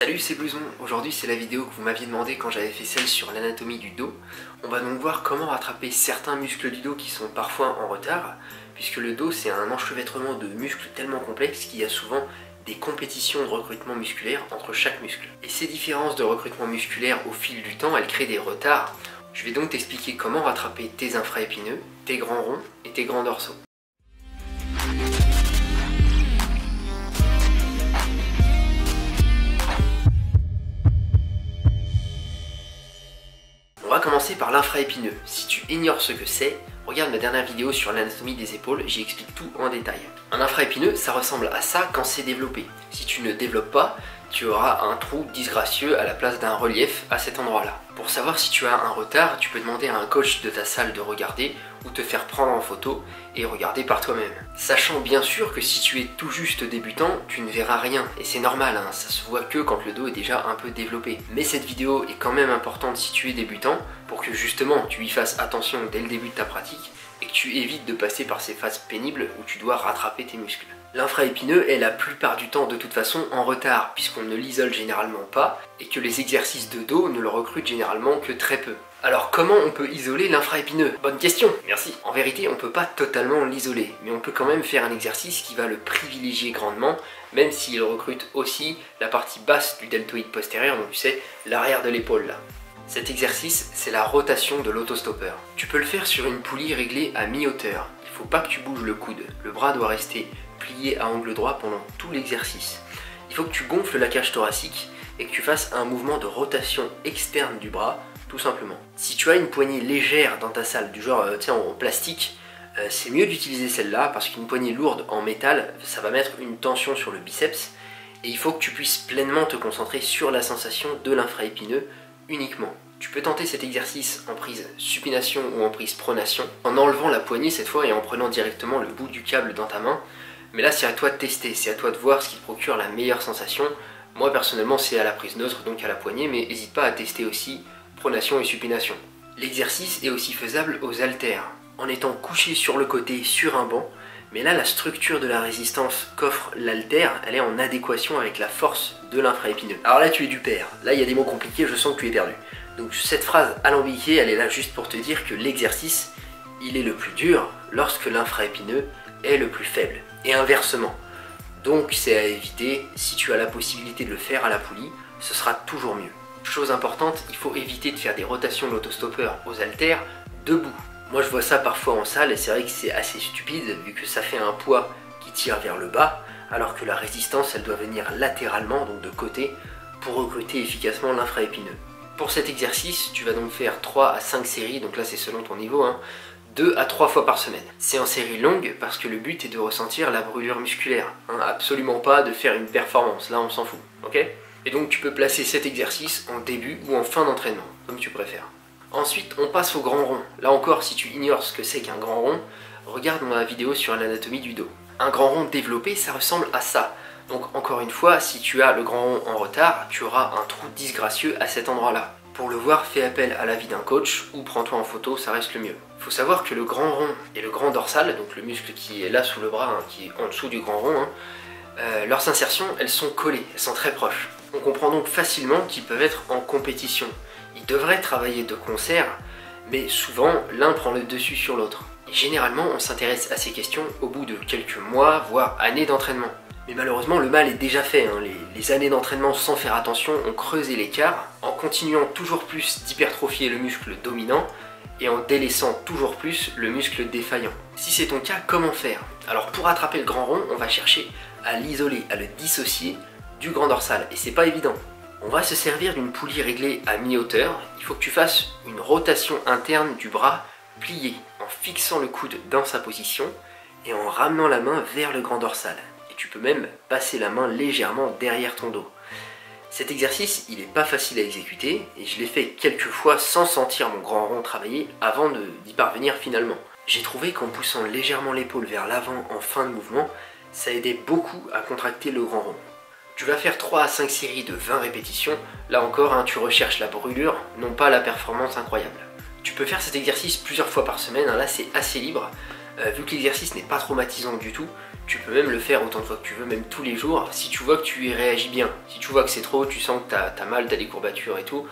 Salut, c'est Blouson. Aujourd'hui c'est la vidéo que vous m'aviez demandé quand j'avais fait celle sur l'anatomie du dos. On va donc voir comment rattraper certains muscles du dos qui sont parfois en retard, puisque le dos c'est un enchevêtrement de muscles tellement complexe qu'il y a souvent des compétitions de recrutement musculaire entre chaque muscle. Et ces différences de recrutement musculaire au fil du temps, elles créent des retards. Je vais donc t'expliquer comment rattraper tes infraépineux, tes grands ronds et tes grands dorsaux. On va commencer par l'infraépineux. Si tu ignores ce que c'est, regarde ma dernière vidéo sur l'anatomie des épaules, j'y explique tout en détail. Un infraépineux, ça ressemble à ça quand c'est développé. Si tu ne développes pas, tu auras un trou disgracieux à la place d'un relief à cet endroit-là. Pour savoir si tu as un retard, tu peux demander à un coach de ta salle de regarder ou te faire prendre en photo et regarder par toi-même. Sachant bien sûr que si tu es tout juste débutant, tu ne verras rien. Et c'est normal, hein, ça se voit que quand le dos est déjà un peu développé. Mais cette vidéo est quand même importante si tu es débutant pour que justement tu y fasses attention dès le début de ta pratique et que tu évites de passer par ces phases pénibles où tu dois rattraper tes muscles. L'infraépineux est la plupart du temps de toute façon en retard puisqu'on ne l'isole généralement pas et que les exercices de dos ne le recrutent généralement que très peu. Alors comment on peut isoler l'infraépineux? Bonne question, merci. En vérité, on ne peut pas totalement l'isoler, mais on peut quand même faire un exercice qui va le privilégier grandement, même s'il recrute aussi la partie basse du deltoïde postérieur, donc tu sais, l'arrière de l'épaule là. Cet exercice, c'est la rotation de l'autostoppeur. Tu peux le faire sur une poulie réglée à mi-hauteur. Il ne faut pas que tu bouges le coude. Le bras doit rester plié à angle droit pendant tout l'exercice. Il faut que tu gonfles la cage thoracique et que tu fasses un mouvement de rotation externe du bras, tout simplement. Si tu as une poignée légère dans ta salle, du genre en plastique, c'est mieux d'utiliser celle-là parce qu'une poignée lourde en métal, ça va mettre une tension sur le biceps et il faut que tu puisses pleinement te concentrer sur la sensation de l'infraépineux uniquement. Tu peux tenter cet exercice en prise supination ou en prise pronation, en enlevant la poignée cette fois et en prenant directement le bout du câble dans ta main. Mais là c'est à toi de tester, c'est à toi de voir ce qui te procure la meilleure sensation. Moi personnellement c'est à la prise neutre, donc à la poignée, mais n'hésite pas à tester aussi pronation et supination. L'exercice est aussi faisable aux haltères, en étant couché sur le côté sur un banc, mais là la structure de la résistance qu'offre l'haltère, elle est en adéquation avec la force de l'infraépineux. Alors là tu es du père, là il y a des mots compliqués, je sens que tu es perdu. Donc cette phrase alambiquée, elle est là juste pour te dire que l'exercice, il est le plus dur lorsque l'infraépineux est le plus faible, et inversement. Donc c'est à éviter, si tu as la possibilité de le faire à la poulie, ce sera toujours mieux. Chose importante, il faut éviter de faire des rotations de l'autostoppeur aux haltères debout. Moi je vois ça parfois en salle et c'est vrai que c'est assez stupide vu que ça fait un poids qui tire vers le bas alors que la résistance elle doit venir latéralement, donc de côté, pour recruter efficacement l'infraépineux. Pour cet exercice, tu vas donc faire 3 à 5 séries, donc là c'est selon ton niveau, 2 à 3 fois par semaine. C'est en série longue parce que le but est de ressentir la brûlure musculaire, absolument pas de faire une performance, là on s'en fout, ok? Et donc tu peux placer cet exercice en début ou en fin d'entraînement, comme tu préfères. Ensuite, on passe au grand rond. Là encore, si tu ignores ce que c'est qu'un grand rond, regarde ma vidéo sur l'anatomie du dos. Un grand rond développé, ça ressemble à ça. Donc encore une fois, si tu as le grand rond en retard, tu auras un trou disgracieux à cet endroit-là. Pour le voir, fais appel à l'avis d'un coach ou prends-toi en photo, ça reste le mieux. Il faut savoir que le grand rond et le grand dorsal, donc le muscle qui est là sous le bras, qui est en dessous du grand rond, leurs insertions, elles sont collées, elles sont très proches. On comprend donc facilement qu'ils peuvent être en compétition. Ils devraient travailler de concert, mais souvent l'un prend le dessus sur l'autre. Et généralement, on s'intéresse à ces questions au bout de quelques mois, voire années d'entraînement. Mais malheureusement, le mal est déjà fait. Les années d'entraînement sans faire attention ont creusé l'écart, en continuant toujours plus d'hypertrophier le muscle dominant et en délaissant toujours plus le muscle défaillant. Si c'est ton cas, comment faire? Alors pour attraper le grand rond, on va chercher à l'isoler, à le dissocier du grand dorsal, et c'est pas évident. On va se servir d'une poulie réglée à mi-hauteur. Il faut que tu fasses une rotation interne du bras plié, en fixant le coude dans sa position et en ramenant la main vers le grand dorsal. Et tu peux même passer la main légèrement derrière ton dos. Cet exercice, il n'est pas facile à exécuter et je l'ai fait quelques fois sans sentir mon grand rond travailler avant d'y parvenir finalement. J'ai trouvé qu'en poussant légèrement l'épaule vers l'avant en fin de mouvement, ça aidait beaucoup à contracter le grand rond. Tu vas faire 3 à 5 séries de 20 répétitions. Là encore, tu recherches la brûlure, non pas la performance incroyable. Tu peux faire cet exercice plusieurs fois par semaine, là c'est assez libre. Vu que l'exercice n'est pas traumatisant du tout, tu peux même le faire autant de fois que tu veux, même tous les jours, si tu vois que tu y réagis bien. Si tu vois que c'est trop, tu sens que t'as mal, t'as des courbatures et tout,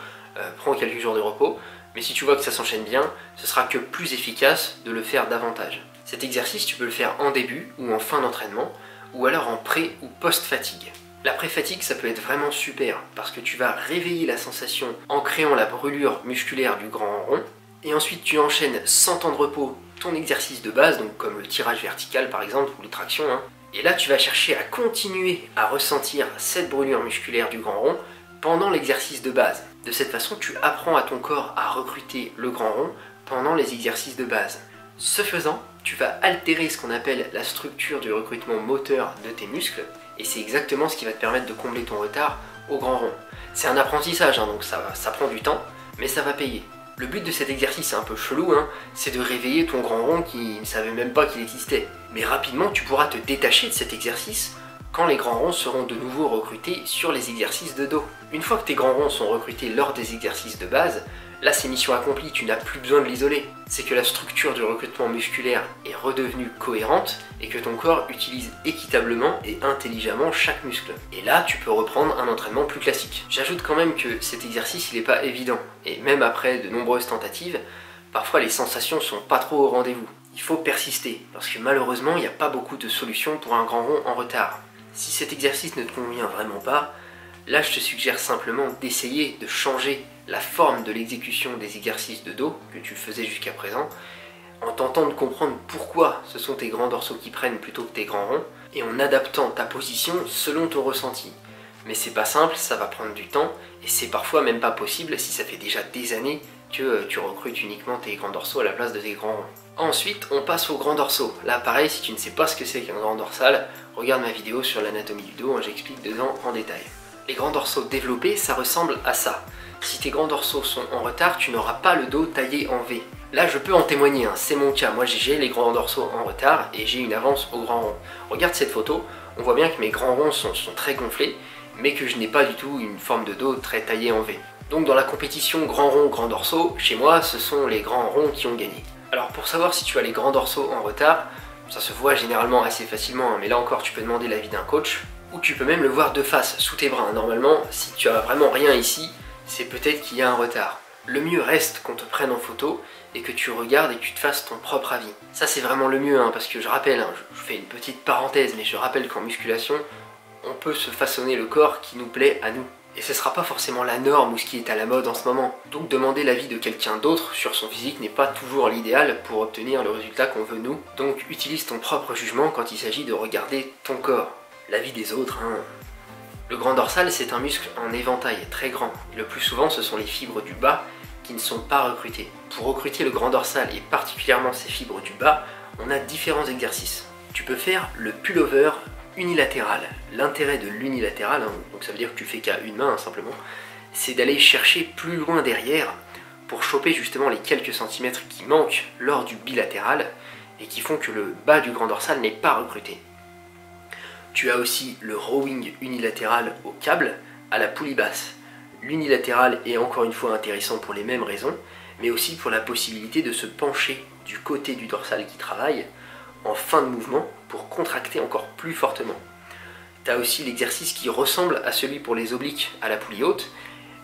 prends quelques jours de repos. Mais si tu vois que ça s'enchaîne bien, ce sera que plus efficace de le faire davantage. Cet exercice, tu peux le faire en début ou en fin d'entraînement, ou alors en pré ou post-fatigue. La pré-fatigue, ça peut être vraiment super, parce que tu vas réveiller la sensation en créant la brûlure musculaire du grand rond, et ensuite tu enchaînes sans temps de repos ton exercice de base, donc comme le tirage vertical par exemple, ou les tractions, et là tu vas chercher à continuer à ressentir cette brûlure musculaire du grand rond pendant l'exercice de base. De cette façon, tu apprends à ton corps à recruter le grand rond pendant les exercices de base. Ce faisant, tu vas altérer ce qu'on appelle la structure du recrutement moteur de tes muscles, et c'est exactement ce qui va te permettre de combler ton retard au grand rond. C'est un apprentissage, donc ça prend du temps, mais ça va payer. Le but de cet exercice, c'est un peu chelou, c'est de réveiller ton grand rond qui ne savait même pas qu'il existait. Mais rapidement, tu pourras te détacher de cet exercice quand les grands ronds seront de nouveau recrutés sur les exercices de dos. Une fois que tes grands ronds sont recrutés lors des exercices de base, là c'est mission accomplie, tu n'as plus besoin de l'isoler. C'est que la structure du recrutement musculaire est redevenue cohérente et que ton corps utilise équitablement et intelligemment chaque muscle. Et là, tu peux reprendre un entraînement plus classique. J'ajoute quand même que cet exercice, il n'est pas évident. Et même après de nombreuses tentatives, parfois les sensations sont pas trop au rendez-vous. Il faut persister, parce que malheureusement, il n'y a pas beaucoup de solutions pour un grand rond en retard. Si cet exercice ne te convient vraiment pas, là je te suggère simplement d'essayer de changer la forme de l'exécution des exercices de dos que tu faisais jusqu'à présent, en tentant de comprendre pourquoi ce sont tes grands dorsaux qui prennent plutôt que tes grands ronds, et en adaptant ta position selon ton ressenti. Mais c'est pas simple, ça va prendre du temps, et c'est parfois même pas possible si ça fait déjà des années que tu recrutes uniquement tes grands dorsaux à la place de tes grands ronds. Ensuite, on passe aux grands dorsaux. Là, pareil, si tu ne sais pas ce que c'est qu'un grand dorsal, regarde ma vidéo sur l'anatomie du dos, j'explique dedans en détail. Les grands dorsaux développés, ça ressemble à ça. Si tes grands dorsaux sont en retard, tu n'auras pas le dos taillé en V. Là, je peux en témoigner, c'est mon cas. Moi, j'ai les grands dorsaux en retard et j'ai une avance au grand rond. Regarde cette photo, on voit bien que mes grands ronds sont très gonflés, mais que je n'ai pas du tout une forme de dos très taillée en V. Donc dans la compétition grand rond, grand dorsaux, chez moi, ce sont les grands ronds qui ont gagné. Alors pour savoir si tu as les grands dorsaux en retard, ça se voit généralement assez facilement, mais là encore tu peux demander l'avis d'un coach, ou tu peux même le voir de face, sous tes bras. Normalement, si tu as vraiment rien ici, c'est peut-être qu'il y a un retard. Le mieux reste qu'on te prenne en photo et que tu regardes et que tu te fasses ton propre avis. Ça c'est vraiment le mieux, parce que je rappelle, je fais une petite parenthèse, mais je rappelle qu'en musculation, on peut se façonner le corps qui nous plaît à nous. Et ce sera pas forcément la norme ou ce qui est à la mode en ce moment. Donc demander l'avis de quelqu'un d'autre sur son physique n'est pas toujours l'idéal pour obtenir le résultat qu'on veut nous. Donc utilise ton propre jugement quand il s'agit de regarder ton corps. L'avis des autres, Le grand dorsal, c'est un muscle en éventail très grand. Et le plus souvent, ce sont les fibres du bas qui ne sont pas recrutées. Pour recruter le grand dorsal et particulièrement ces fibres du bas, on a différents exercices. Tu peux faire le pullover unilatéral. L'intérêt de l'unilatéral, donc ça veut dire que tu fais qu'à une main simplement, c'est d'aller chercher plus loin derrière pour choper justement les quelques centimètres qui manquent lors du bilatéral et qui font que le bas du grand dorsal n'est pas recruté. Tu as aussi le rowing unilatéral au câble à la poulie basse. L'unilatéral est encore une fois intéressant pour les mêmes raisons, mais aussi pour la possibilité de se pencher du côté du dorsal qui travaille en fin de mouvement pour contracter encore plus fortement. Tu as aussi l'exercice qui ressemble à celui pour les obliques à la poulie haute,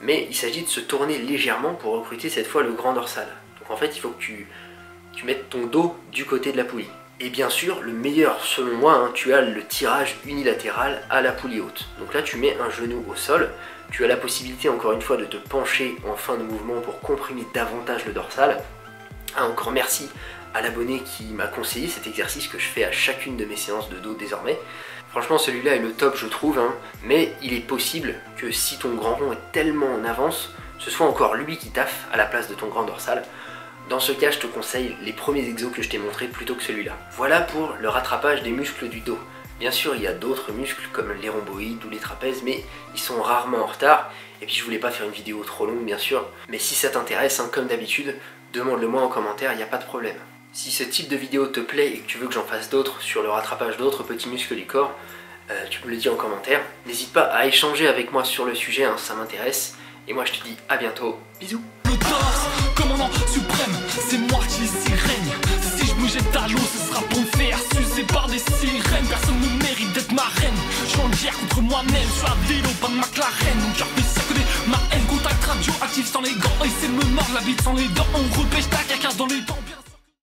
mais il s'agit de se tourner légèrement pour recruter cette fois le grand dorsal. Donc en fait, il faut que tu mettes ton dos du côté de la poulie. Et bien sûr, le meilleur selon moi, tu as le tirage unilatéral à la poulie haute. Donc là, tu mets un genou au sol, tu as la possibilité encore une fois de te pencher en fin de mouvement pour comprimer davantage le dorsal. Encore merci à l'abonné qui m'a conseillé cet exercice que je fais à chacune de mes séances de dos désormais. Franchement, celui-là est le top, je trouve, mais il est possible que si ton grand rond est tellement en avance, ce soit encore lui qui taffe à la place de ton grand dorsal. Dans ce cas, je te conseille les premiers exos que je t'ai montrés plutôt que celui-là. Voilà pour le rattrapage des muscles du dos. Bien sûr, il y a d'autres muscles comme les rhomboïdes ou les trapèzes, mais ils sont rarement en retard. Et puis je voulais pas faire une vidéo trop longue, bien sûr, mais si ça t'intéresse, comme d'habitude, demande-le-moi en commentaire, il n'y a pas de problème. Si ce type de vidéo te plaît et que tu veux que j'en fasse d'autres sur le rattrapage d'autres petits muscles du corps, tu me le dis en commentaire. N'hésite pas à échanger avec moi sur le sujet, ça m'intéresse. Et moi je te dis à bientôt, bisous. Le torse, commandant suprême, c'est moi qui ici règne. Si je bougeais ta l'eau, ce sera guerre contre moi-même. Sur la vélo, pas de McLaren. Mon cœur fait circuler ma haine. Contact radioactif sans les gants. Essaie de me mordre la bite sans les dents. On repêche ta cacasse dans les temps.